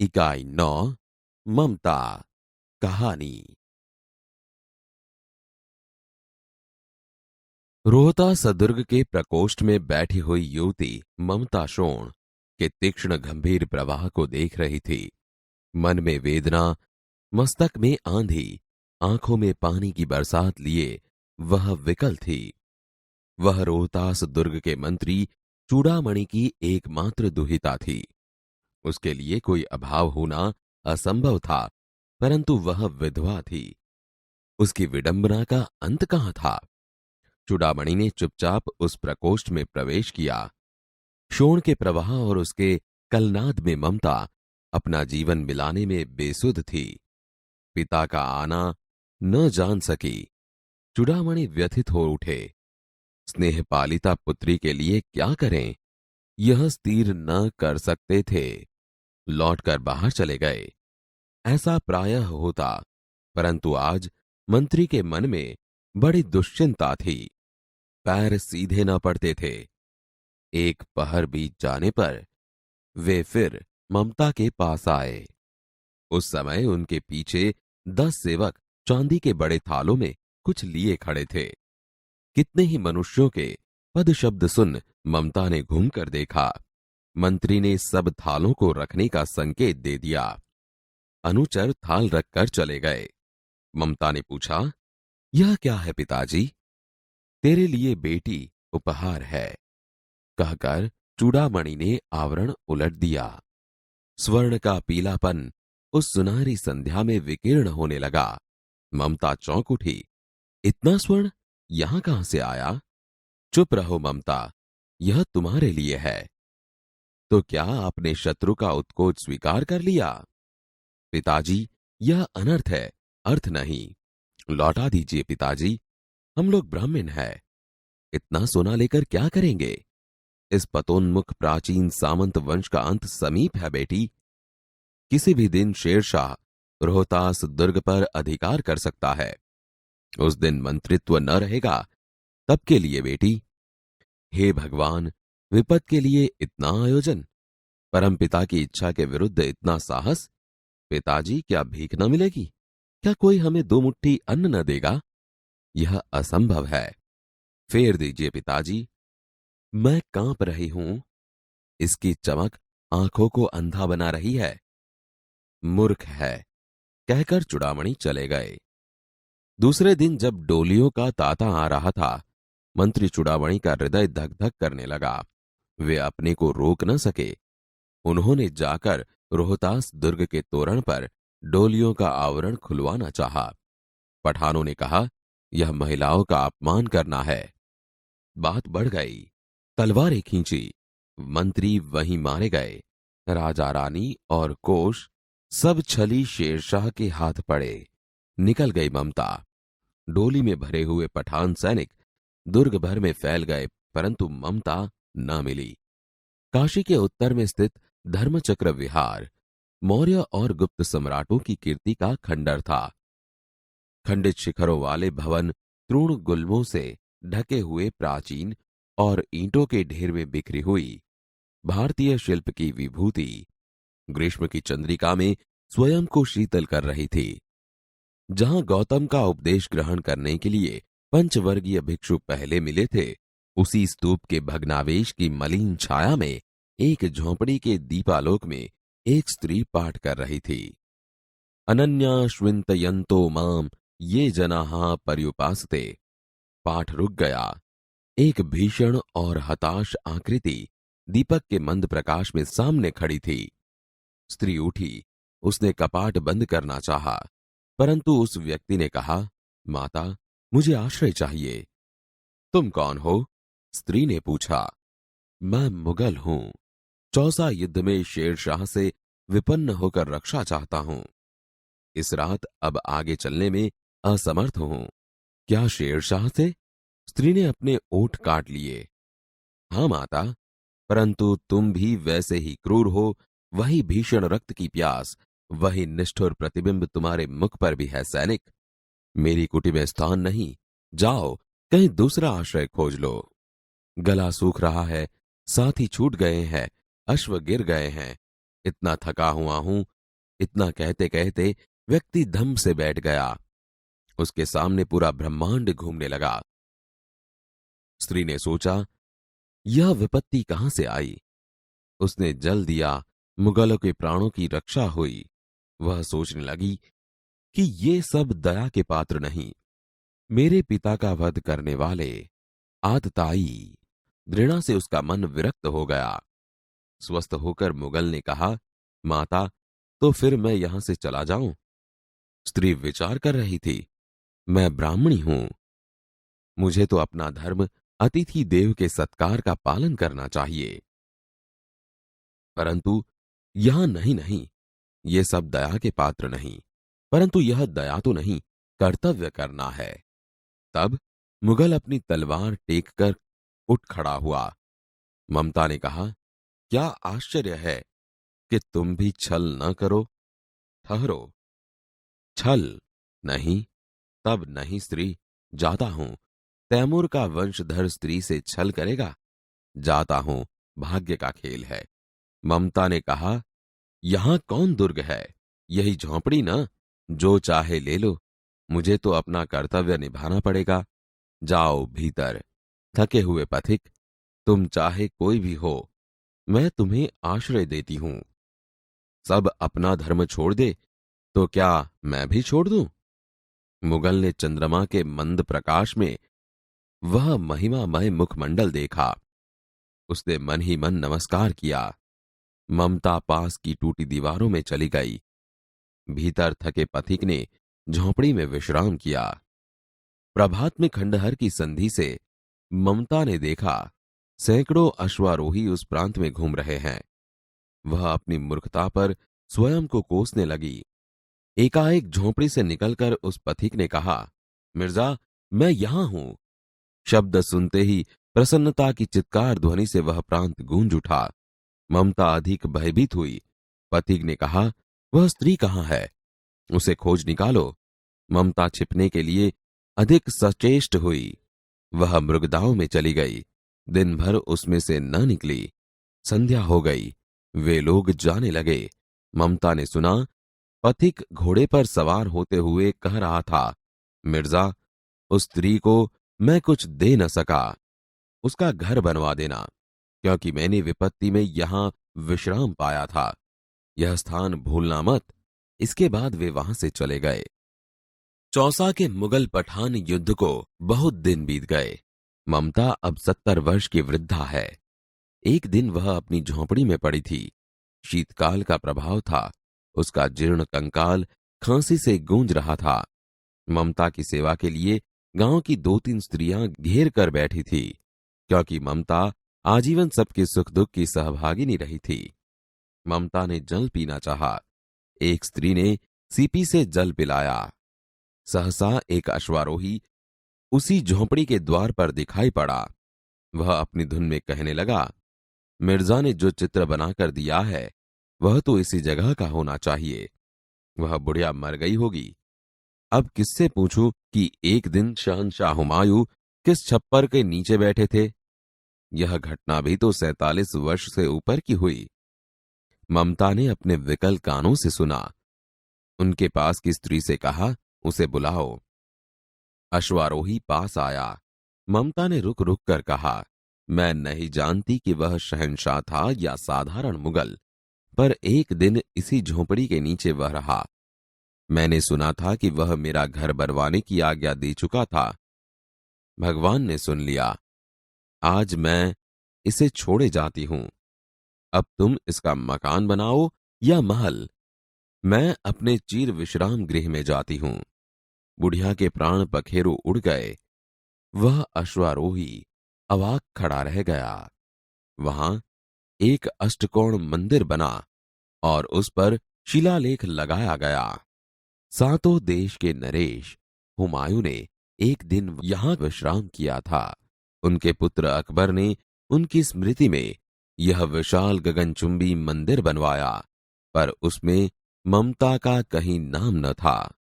इकाई 9 ममता कहानी। रोहतास दुर्ग के प्रकोष्ठ में बैठी हुई युवती ममता शोण के तीक्ष्ण गंभीर प्रवाह को देख रही थी। मन में वेदना, मस्तक में आंधी, आंखों में पानी की बरसात लिए वह विकल थी। वह रोहतास दुर्ग के मंत्री चूड़ामणि की एकमात्र दुहिता थी। उसके लिए कोई अभाव होना असंभव था, परंतु वह विधवा थी। उसकी विडंबना का अंत कहां था? चूड़ामणि ने चुपचाप उस प्रकोष्ठ में प्रवेश किया। शोण के प्रवाह और उसके कलनाद में ममता अपना जीवन मिलाने में बेसुध थी। पिता का आना न जान सकी। चूड़ामणि व्यथित हो उठे। स्नेह पालिता पुत्री के लिए क्या करें, यह स्थिर न कर सकते थे। लौटकर बाहर चले गए। ऐसा प्रायः होता, परंतु आज मंत्री के मन में बड़ी दुश्चिंता थी। पैर सीधे न पड़ते थे। एक पहर बीत जाने पर वे फिर ममता के पास आए। उस समय उनके पीछे 10 सेवक चांदी के बड़े थालों में कुछ लिए खड़े थे। कितने ही मनुष्यों के पद शब्द सुन ममता ने घूमकर देखा। मंत्री ने सब थालों को रखने का संकेत दे दिया। अनुचर थाल रखकर चले गए। ममता ने पूछा, यह क्या है पिताजी? तेरे लिए बेटी उपहार है, कहकर चूड़ामणि ने आवरण उलट दिया। स्वर्ण का पीलापन उस सुनहरी संध्या में विकीर्ण होने लगा। ममता चौंक उठी। इतना स्वर्ण यहां कहां से आया? चुप रहो ममता, यह तुम्हारे लिए है। तो क्या आपने शत्रु का उत्कोच स्वीकार कर लिया? पिताजी, यह अनर्थ है, अर्थ नहीं। लौटा दीजिए पिताजी, हम लोग ब्राह्मण हैं। इतना सोना लेकर क्या करेंगे? इस पतोन्मुख प्राचीन सामंत वंश का अंत समीप है बेटी। किसी भी दिन शेरशाह रोहतास दुर्ग पर अधिकार कर सकता है। उस दिन मंत्रित्व न रहेगा, तब के लिए बेटी। हे भगवान, विपद के लिए इतना आयोजन, परमपिता की इच्छा के विरुद्ध इतना साहस। पिताजी, क्या भीख न मिलेगी? क्या कोई हमें 2 मुट्ठी अन्न न देगा? यह असंभव है। फेर दीजिए पिताजी। मैं कांप रही हूं। इसकी चमक आंखों को अंधा बना रही है। मूर्ख है, कहकर चूड़ामणि चले गए। दूसरे दिन जब डोलियों का तांता आ रहा था, मंत्री चूड़ामणि का हृदय धक धक करने लगा। वे अपने को रोक न सके। उन्होंने जाकर रोहतास दुर्ग के तोरण पर डोलियों का आवरण खुलवाना चाहा। पठानों ने कहा, यह महिलाओं का अपमान करना है। बात बढ़ गई। तलवारें खींची। मंत्री वहीं मारे गए। राजा रानी और कोष सब छली शेरशाह के हाथ पड़े। निकल गई ममता। डोली में भरे हुए पठान सैनिक दुर्ग भर में फैल गए, परंतु ममता न मिली। काशी के उत्तर में स्थित धर्मचक्र विहार मौर्य और गुप्त सम्राटों की कीर्ति का खंडर था। खंडित शिखरों वाले भवन तृण गुल्मों से ढके हुए प्राचीन और ईंटों के ढेर में बिखरी हुई भारतीय शिल्प की विभूति ग्रीष्म की चंद्रिका में स्वयं को शीतल कर रही थी। जहां गौतम का उपदेश ग्रहण करने के लिए पंचवर्गीय भिक्षु पहले मिले थे, उसी स्तूप के भग्नावेश की मलिन छाया में एक झोंपड़ी के दीपालोक में एक स्त्री पाठ कर रही थी। अनन्याश्विन्तयन्तो माम ये जनाः पर्युपासते। पाठ रुक गया। एक भीषण और हताश आकृति दीपक के मंद प्रकाश में सामने खड़ी थी। स्त्री उठी। उसने कपाट बंद करना चाहा, परंतु उस व्यक्ति ने कहा, माता, मुझे आश्रय चाहिए। तुम कौन हो? स्त्री ने पूछा। मैं मुगल हूं। चौसा युद्ध में शेरशाह से विपन्न होकर रक्षा चाहता हूं। इस रात अब आगे चलने में असमर्थ हूं। क्या शेरशाह से? स्त्री ने अपने ओठ काट लिए। हां माता, परंतु तुम भी वैसे ही क्रूर हो। वही भीषण रक्त की प्यास, वही निष्ठुर प्रतिबिंब तुम्हारे मुख पर भी है सैनिक। मेरी कुटी में स्थान नहीं। जाओ, कहीं दूसरा आश्रय खोज लो। गला सूख रहा है, साथी छूट गए हैं, अश्व गिर गए हैं। इतना थका हुआ हूं। इतना कहते कहते व्यक्ति धम से बैठ गया। उसके सामने पूरा ब्रह्मांड घूमने लगा। स्त्री ने सोचा, यह विपत्ति कहां से आई। उसने जल दिया, मुगलों के प्राणों की रक्षा हुई। वह सोचने लगी कि ये सब दया के पात्र नहीं, मेरे पिता का वध करने वाले आतताई। घृणा से उसका मन विरक्त हो गया। स्वस्थ होकर मुगल ने कहा, माता, तो फिर मैं यहां से चला जाऊं। स्त्री विचार कर रही थी, मैं ब्राह्मणी हूं, मुझे तो अपना धर्म अतिथि देव के सत्कार का पालन करना चाहिए। परंतु यहां नहीं नहीं, ये सब दया के पात्र नहीं, परंतु यह दया तो नहीं, कर्तव्य करना है। तब मुगल अपनी तलवार टेक कर उठ खड़ा हुआ। ममता ने कहा, क्या आश्चर्य है कि तुम भी छल न करो। ठहरो। छल नहीं, तब नहीं स्त्री, जाता हूं। तैमूर का वंशधर स्त्री से छल करेगा। जाता हूं, भाग्य का खेल है। ममता ने कहा, यहां कौन दुर्ग है, यही झोंपड़ी ना, जो चाहे ले लो, मुझे तो अपना कर्तव्य निभाना पड़ेगा। जाओ भीतर। थके हुए पथिक, तुम चाहे कोई भी हो, मैं तुम्हें आश्रय देती हूं। सब अपना धर्म छोड़ दे तो क्या मैं भी छोड़ दूं। मुगल ने चंद्रमा के मंद प्रकाश में वह महिमामय मुखमंडल देखा। उसने मन ही मन नमस्कार किया। ममता पास की टूटी दीवारों में चली गई। भीतर थके पथिक ने झोंपड़ी में विश्राम किया। प्रभात में खंडहर की संधि से ममता ने देखा, सैकड़ों अश्वारोही उस प्रांत में घूम रहे हैं। वह अपनी मूर्खता पर स्वयं को कोसने लगी। एकाएक झोंपड़ी से निकलकर उस पथिक ने कहा, मिर्जा, मैं यहां हूं। शब्द सुनते ही प्रसन्नता की चित्कार ध्वनि से वह प्रांत गूंज उठा। ममता अधिक भयभीत हुई। पथिक ने कहा, वह स्त्री कहां है, उसे खोज निकालो। ममता छिपने के लिए अधिक सचेष्ट हुई। वह मृगदाओं में चली गई। दिन भर उसमें से न निकली। संध्या हो गई। वे लोग जाने लगे। ममता ने सुना, पथिक घोड़े पर सवार होते हुए कह रहा था, मिर्जा, उस स्त्री को मैं कुछ दे न सका, उसका घर बनवा देना, क्योंकि मैंने विपत्ति में यहां विश्राम पाया था। यह स्थान भूलना मत। इसके बाद वे वहां से चले गए। चौसा के मुगल पठान युद्ध को बहुत दिन बीत गए। ममता अब 70 वर्ष की वृद्धा है। एक दिन वह अपनी झोंपड़ी में पड़ी थी। शीतकाल का प्रभाव था। उसका जीर्ण कंकाल खांसी से गूंज रहा था। ममता की सेवा के लिए गांव की 2-3 स्त्रियां घेर कर बैठी थी, क्योंकि ममता आजीवन सबके सुख दुख की सहभागिनी रही थी। ममता ने जल पीना चाहा। एक स्त्री ने सीपी से जल पिलाया। सहसा एक अश्वारोही उसी झोंपड़ी के द्वार पर दिखाई पड़ा। वह अपनी धुन में कहने लगा, मिर्जा ने जो चित्र बनाकर दिया है वह तो इसी जगह का होना चाहिए। वह बुढ़िया मर गई होगी। अब किससे पूछूं कि एक दिन शहंशाह हुमायूं किस छप्पर के नीचे बैठे थे। यह घटना भी तो 47 वर्ष से ऊपर की हुई। ममता ने अपने विकल कानों से सुना। उनके पास की स्त्री से कहा, उसे बुलाओ। अश्वारोही पास आया। ममता ने रुक रुक कर कहा, मैं नहीं जानती कि वह शहंशाह था या साधारण मुगल, पर एक दिन इसी झोंपड़ी के नीचे वह रहा। मैंने सुना था कि वह मेरा घर बनवाने की आज्ञा दे चुका था। भगवान ने सुन लिया। आज मैं इसे छोड़े जाती हूं। अब तुम इसका मकान बनाओ या महल। मैं अपने चीर विश्राम गृह में जाती हूं। बुढ़िया के प्राण पखेरु उड़ गए। वह अश्वारोही अवाक खड़ा रह गया। वहां एक अष्टकोण मंदिर बना और उस पर शिलालेख लगाया गया। 7 देश के नरेश हुमायूं ने एक दिन यहां विश्राम किया था। उनके पुत्र अकबर ने उनकी स्मृति में यह विशाल गगनचुंबी मंदिर बनवाया, पर उसमें ममता का कहीं नाम न था।